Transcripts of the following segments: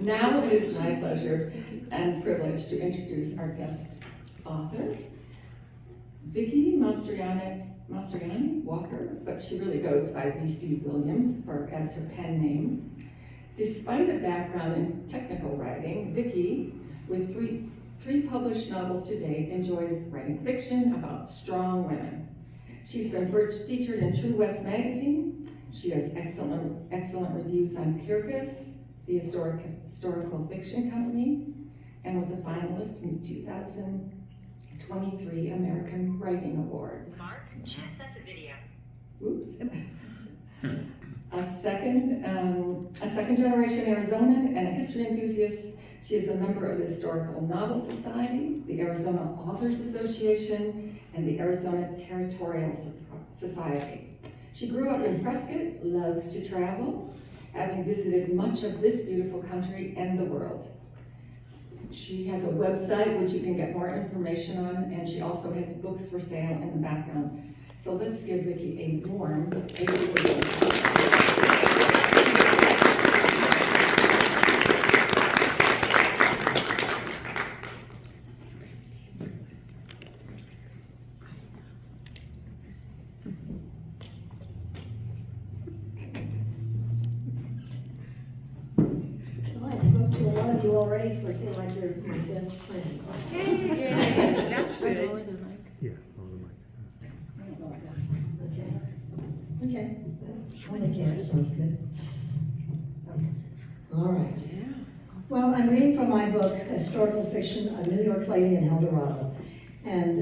Now it is my pleasure and privilege to introduce our guest author, Vicki Mastriani Walker, but she really goes by V.C. Williams as her pen name. Despite a background in technical writing, Vicki, with three published novels to date, enjoys writing fiction about strong women. She's been featured in True West magazine. She has excellent reviews on Kirkus, the historical fiction company, and was a finalist in the 2023 American Writing Awards. Mark, should have sent a video. Oops. A second generation Arizonan and a history enthusiast. She is a member of the Historical Novel Society, the Arizona Authors Association, and the Arizona Territorial Society. She grew up in Prescott, loves to travel, having visited much of this beautiful country and the world. She has a website which you can get more information on, and she also has books for sale in the background. So let's give Vicki a warm To a lot of you already, so I feel like you're my best friends. Hey, that's good. Yeah, on the mic. Okay. When again, sounds good. All right. Well, I'm reading from my book, Historical Fiction, A New York Lady in El Dorado. And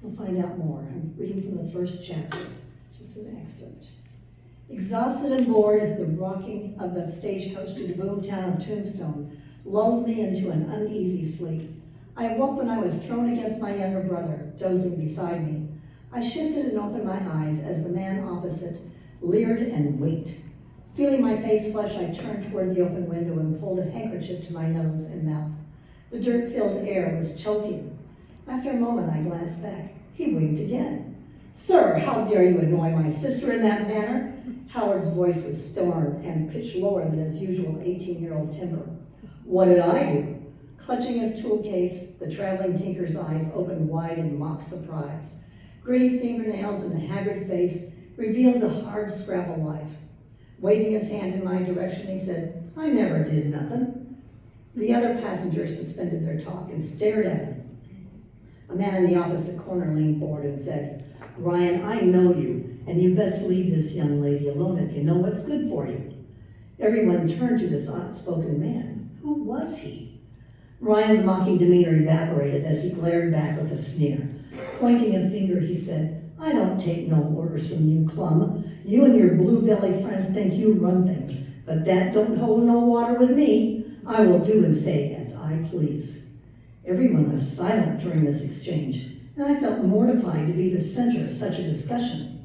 we'll find out more. I'm reading from the first chapter, just an excerpt. Exhausted and bored, the rocking of the stagecoach to the boomtown of Tombstone lulled me into an uneasy sleep. I awoke when I was thrown against my younger brother, dozing beside me. I shifted and opened my eyes as the man opposite leered and winked. Feeling my face flush, I turned toward the open window and pulled a handkerchief to my nose and mouth. The dirt-filled air was choking. After a moment, I glanced back. He winked again. "Sir, how dare you annoy my sister in that manner?" Howard's voice was stern and pitched lower than his usual 18-year-old timbre. "What did I do?" Clutching his tool case, the traveling tinker's eyes opened wide in mock surprise. Gritty fingernails and a haggard face revealed a hard scrabble life. Waving his hand in my direction, he said, "I never did nothing." The other passengers suspended their talk and stared at him. A man in the opposite corner leaned forward and said, "Ryan, I know you, and you best leave this young lady alone if you know what's good for you." Everyone turned to this outspoken man. Who was he? Ryan's mocking demeanor evaporated as he glared back with a sneer. Pointing a finger, he said, "I don't take no orders from you, Clum. You and your blue-belly friends think you run things, but that don't hold no water with me. I will do and say as I please." Everyone was silent during this exchange, and I felt mortified to be the center of such a discussion.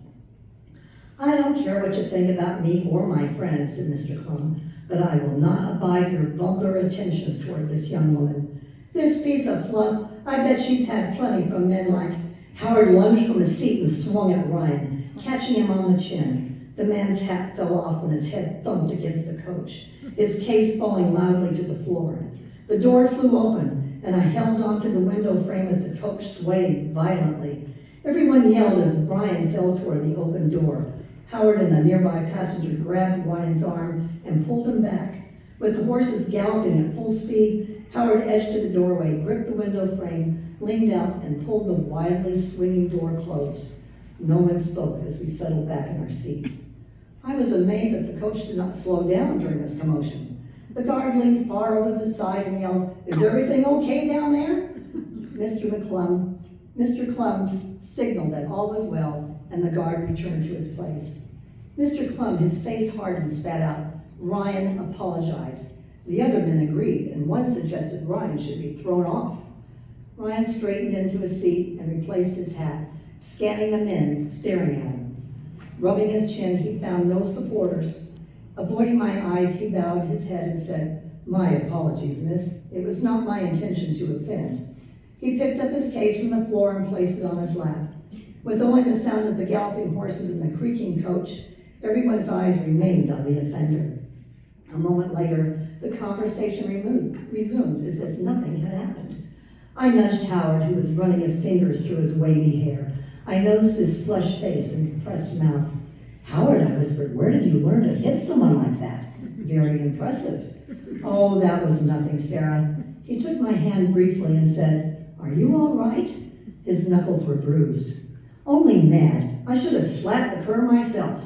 "I don't care what you think about me or my friends," said Mr. Clum, "but I will not abide your vulgar attentions toward this young woman. This piece of fluff, I bet she's had plenty from men like..." Howard lunged from his seat and swung at Ryan, catching him on the chin. The man's hat fell off when his head thumped against the coach, his case falling loudly to the floor. The door flew open, and I held onto the window frame as the coach swayed violently. Everyone yelled as Brian fell toward the open door. Howard and a nearby passenger grabbed Ryan's arm and pulled him back. With the horses galloping at full speed, Howard edged to the doorway, gripped the window frame, leaned out, and pulled the wildly swinging door closed. No one spoke as we settled back in our seats. I was amazed that the coach did not slow down during this commotion. The guard leaned far over the side and yelled, "Is everything okay down there?" Mr. Clum signaled that all was well, and the guard returned to his place. Mr. Clum, his face hardened, spat out, "Ryan, apologize." The other men agreed, and one suggested Ryan should be thrown off. Ryan straightened into his seat and replaced his hat, scanning the men staring at him. Rubbing his chin, he found no supporters. Avoiding my eyes, he bowed his head and said, "My apologies, miss. It was not my intention to offend." He picked up his case from the floor and placed it on his lap. With only the sound of the galloping horses and the creaking coach, everyone's eyes remained on the offender. A moment later, the conversation resumed as if nothing had happened. I nudged Howard, who was running his fingers through his wavy hair. I nosed his flushed face and compressed mouth. "Howard," I whispered, "where did you learn to hit someone like that? Very impressive." "Oh, that was nothing, Sarah." He took my hand briefly and said, "Are you all right?" His knuckles were bruised. "Only mad. I should have slapped the cur myself."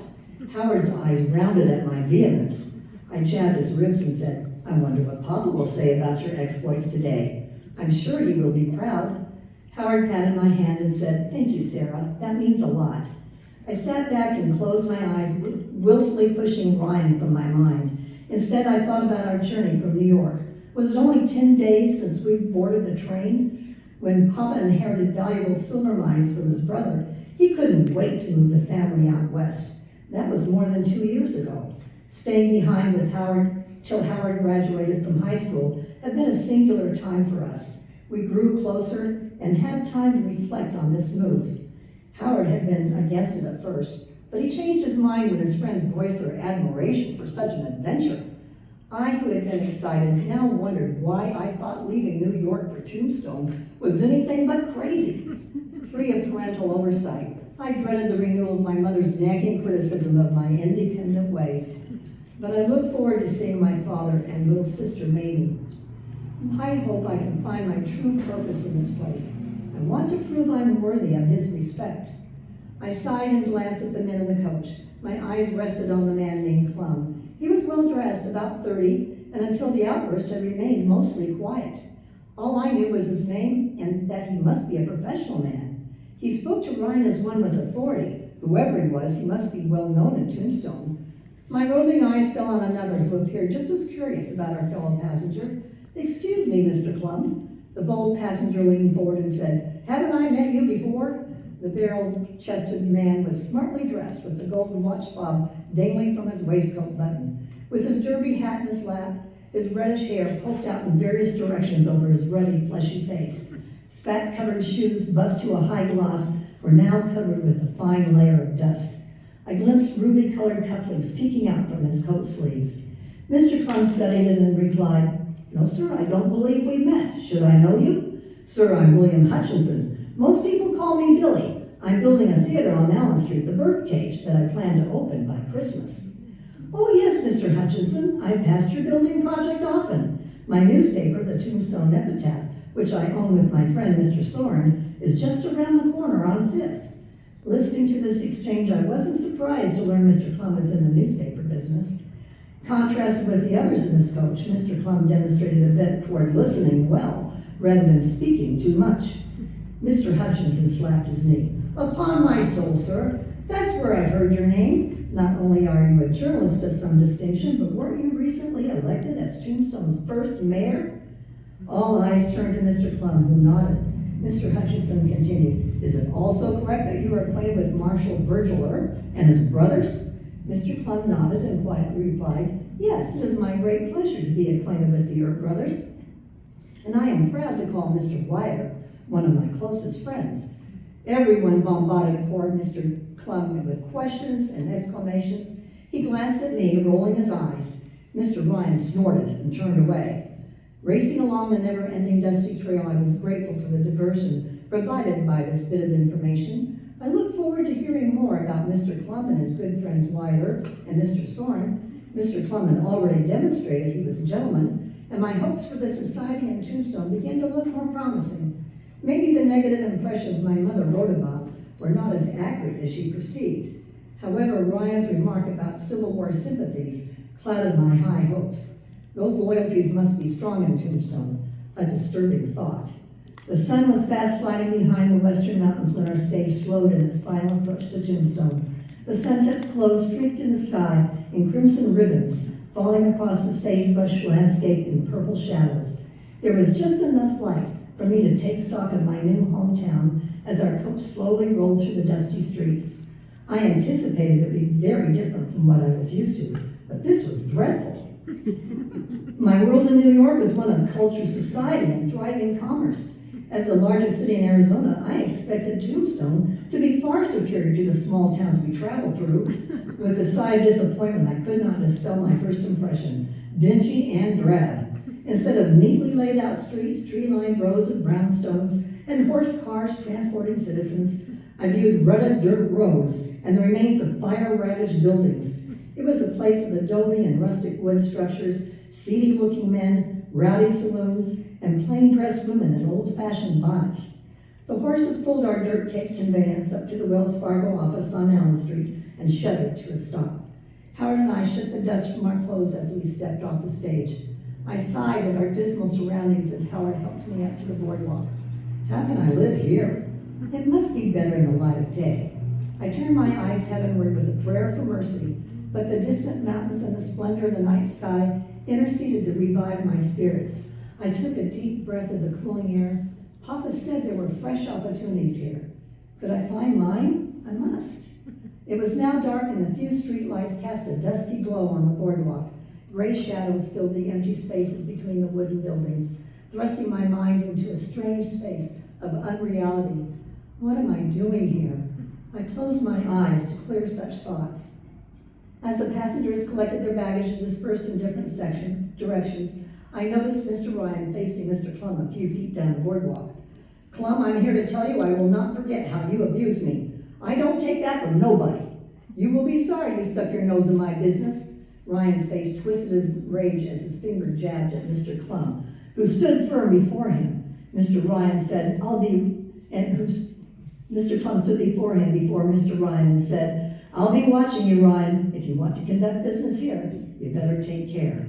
Howard's eyes rounded at my vehemence. I jabbed his ribs and said, "I wonder what Papa will say about your exploits today. I'm sure he will be proud." Howard patted my hand and said, "Thank you, Sarah. That means a lot." I sat back and closed my eyes, willfully pushing Ryan from my mind. Instead, I thought about our journey from New York. Was it only 10 days since we boarded the train? When Papa inherited valuable silver mines from his brother, he couldn't wait to move the family out west. That was more than 2 years ago. Staying behind with Howard till Howard graduated from high school had been a singular time for us. We grew closer and had time to reflect on this move. Howard had been against it at first, but he changed his mind when his friends voiced their admiration for such an adventure. I, who had been excited, now wondered why I thought leaving New York for Tombstone was anything but crazy. Free of parental oversight, I dreaded the renewal of my mother's nagging criticism of my independent ways. But I look forward to seeing my father and little sister Mamie. I hope I can find my true purpose in this place. I want to prove I'm worthy of his respect. I sighed and glanced at the men in the coach. My eyes rested on the man named Clum. He was well dressed, about 30, and until the outburst had remained mostly quiet. All I knew was his name and that he must be a professional man. He spoke to Ryan as one with authority. Whoever he was, he must be well known in Tombstone. My roving eyes fell on another who appeared just as curious about our fellow passenger. "Excuse me, Mr. Clum." The bold passenger leaned forward and said, "Haven't I met you before?" The barrel-chested man was smartly dressed with the golden watch fob dangling from his waistcoat button. With his derby hat in his lap, his reddish hair poked out in various directions over his ruddy, fleshy face. Spat-covered shoes, buffed to a high gloss, were now covered with a fine layer of dust. I glimpsed ruby-colored cufflinks peeking out from his coat sleeves. Mr. Clum studied it and replied, "No, sir, I don't believe we met. Should I know you?" "Sir, I'm William Hutchinson. Most people call me Billy. I'm building a theater on Allen Street, the Birdcage, that I plan to open by Christmas." "Oh, yes, Mr. Hutchinson. I've passed your building project often. My newspaper, the Tombstone Epitaph, which I own with my friend Mr. Soren, is just around the corner on 5th. Listening to this exchange, I wasn't surprised to learn Mr. Clum was in the newspaper business. Contrasted with the others in this coach, Mr. Clum demonstrated a bent toward listening well, rather than speaking too much. Mr. Hutchinson slapped his knee. "Upon my soul, sir, that's where I've heard your name. Not only are you a journalist of some distinction, but weren't you recently elected as Tombstone's first mayor?" All eyes turned to Mr. Clum, who nodded. Mr. Hutchinson continued, "Is it also correct that you are acquainted with Marshal Virgil Earp and his brothers?" Mr. Clum nodded and quietly replied, "Yes, it is my great pleasure to be acquainted with the Earp brothers. And I am proud to call Mr. Wyatt Earp one of my closest friends." Everyone bombarded poor Mr. Clum with questions and exclamations. He glanced at me, rolling his eyes. Mr. Ryan snorted and turned away. Racing along the never-ending dusty trail, I was grateful for the diversion provided by this bit of information. I look forward to hearing more about Mr. Clum and his good friends Wyatt Earp and Mr. Soren. Mr. Clum had already demonstrated he was a gentleman, and my hopes for the society in Tombstone began to look more promising. Maybe the negative impressions my mother wrote about were not as accurate as she perceived. However, Ryan's remark about Civil War sympathies clouded my high hopes. Those loyalties must be strong in Tombstone, a disturbing thought. The sun was fast sliding behind the western mountains when our stage slowed in its final approach to Tombstone. The sunset's glow streaked in the sky in crimson ribbons, falling across the sagebrush landscape in purple shadows. There was just enough light for me to take stock of my new hometown as our coach slowly rolled through the dusty streets. I anticipated it would be very different from what I was used to, but this was dreadful. My world in New York was one of culture, society, and thriving commerce. As the largest city in Arizona, I expected Tombstone to be far superior to the small towns we travel through. With a sigh of disappointment, I could not dispel my first impression: dingy and drab. Instead of neatly laid out streets, tree-lined rows of brownstones, and horse cars transporting citizens, I viewed rutted dirt roads and the remains of fire-ravaged buildings. It was a place of adobe and rustic wood structures, seedy-looking men, rowdy saloons, and plain-dressed women in old-fashioned bonnets. The horses pulled our dirt-caked conveyance up to the Wells Fargo office on Allen Street and shuddered to a stop. Howard and I shook the dust from our clothes as we stepped off the stage. I sighed at our dismal surroundings as Howard helped me up to the boardwalk. How can I live here? It must be better in the light of day. I turned my eyes heavenward with a prayer for mercy, but the distant mountains and the splendor of the night sky interceded to revive my spirits. I took a deep breath of the cooling air. Papa said there were fresh opportunities here. Could I find mine? I must. It was now dark and the few streetlights cast a dusky glow on the boardwalk. Gray shadows filled the empty spaces between the wooden buildings, thrusting my mind into a strange space of unreality. What am I doing here? I closed my eyes to clear such thoughts. As the passengers collected their baggage and dispersed in different directions, I noticed Mr. Ryan facing Mr. Clum a few feet down the boardwalk. Clum, I'm here to tell you I will not forget how you abused me. I don't take that from nobody. You will be sorry you stuck your nose in my business. Ryan's face twisted in rage as his finger jabbed at Mr. Clum, who stood firm before him. Mr. Clum stood before him before Mr. Ryan and said, I'll be watching you, Ryan. If you want to conduct business here, you better take care.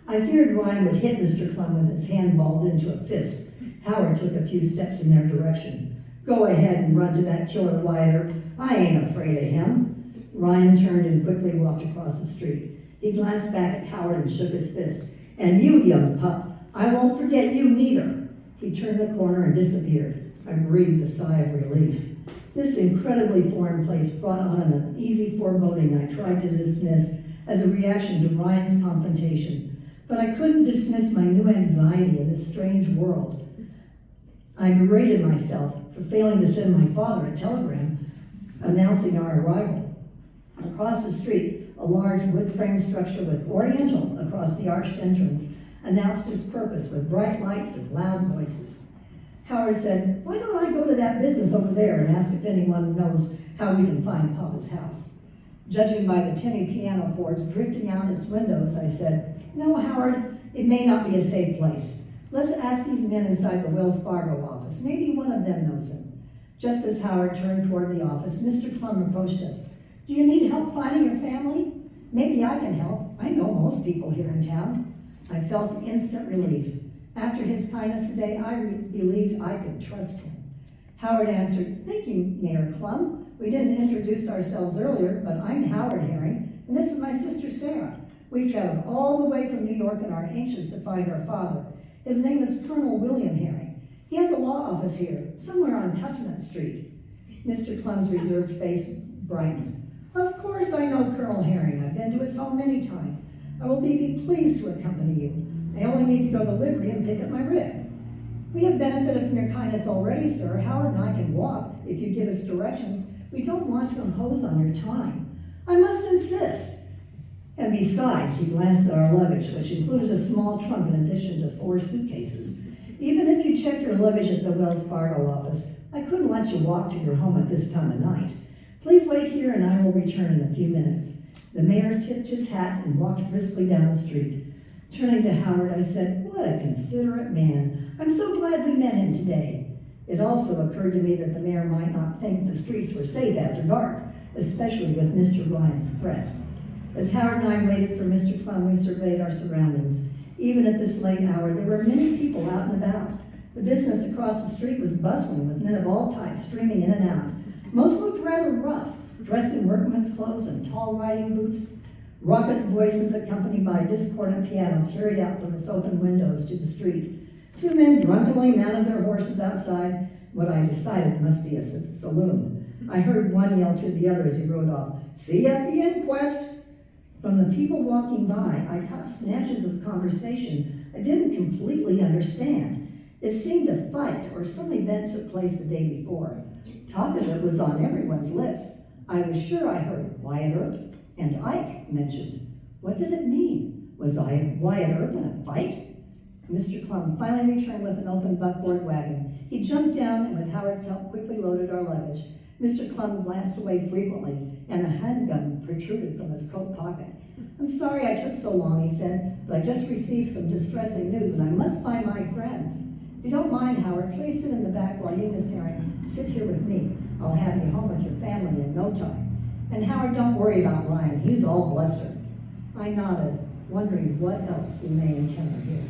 I feared Ryan would hit Mr. Clum with his hand balled into a fist. Howard took a few steps in their direction. Go ahead and run to that killer Wider. I ain't afraid of him. Ryan turned and quickly walked across the street. He glanced back at Howard and shook his fist. And you, young pup, I won't forget you neither. He turned the corner and disappeared. I breathed a sigh of relief. This incredibly foreign place brought on an uneasy foreboding I tried to dismiss as a reaction to Ryan's confrontation. But I couldn't dismiss my new anxiety in this strange world. I berated myself for failing to send my father a telegram announcing our arrival. Across the street, a large wood-frame structure with Oriental across the arched entrance announced its purpose with bright lights and loud voices. Howard said, why don't I go to that business over there and ask if anyone knows how we can find Papa's house? Judging by the tinny piano chords drifting out its windows, I said, no, Howard, it may not be a safe place. Let's ask these men inside the Wells Fargo office. Maybe one of them knows him. Just as Howard turned toward the office, Mr. Clum approached us. Do you need help finding your family? Maybe I can help. I know most people here in town. I felt instant relief. After his kindness today, I believed I could trust him. Howard answered, thank you, Mayor Clum. We didn't introduce ourselves earlier, but I'm Howard Herring, and this is my sister Sarah. We've traveled all the way from New York and are anxious to find our father. His name is Colonel William Herring. He has a law office here, somewhere on Tuffnut Street. Mr. Clum's reserved face brightened. Of course I know Colonel Herring. I've been to his home many times. I will be pleased to accompany you. I only need to go to Liberty and pick up my rib. We have benefited from your kindness already, sir. Howard and I can walk if you give us directions. We don't want to impose on your time. I must insist. And besides, he glanced at our luggage, which included a small trunk in addition to 4 suitcases. Even if you check your luggage at the Wells Fargo office, I couldn't let you walk to your home at this time of night. Please wait here and I will return in a few minutes. The mayor tipped his hat and walked briskly down the street. Turning to Howard, I said, what a considerate man. I'm so glad we met him today. It also occurred to me that the mayor might not think the streets were safe after dark, especially with Mr. Ryan's threat. As Howard and I waited for Mr. Clum, we surveyed our surroundings. Even at this late hour, there were many people out and about. The business across the street was bustling with men of all types streaming in and out. Most looked rather rough, dressed in workman's clothes and tall riding boots. Raucous voices accompanied by a discordant piano carried out from its open windows to the street. 2 men drunkenly mounted their horses outside what I decided must be a saloon. I heard one yell to the other as he rode off, see you at the inquest. From the people walking by, I caught snatches of conversation I didn't completely understand. It seemed a fight or some event took place the day before. Talk of it was on everyone's lips. I was sure I heard Wyatt Earp and Ike mentioned. What did it mean? Was Wyatt Earp in a fight? Mr. Clum finally returned with an open buckboard wagon. He jumped down and with Howard's help quickly loaded our luggage. Mr. Clum glanced away frequently and a handgun protruded from his coat pocket. I'm sorry I took so long, he said, but I just received some distressing news and I must find my friends. If you don't mind, Howard, please sit in the back while you, Miss Herring, sit here with me. I'll have you home with your family in no time. And Howard, don't worry about Ryan. He's all bluster. I nodded, wondering what else we may encounter here.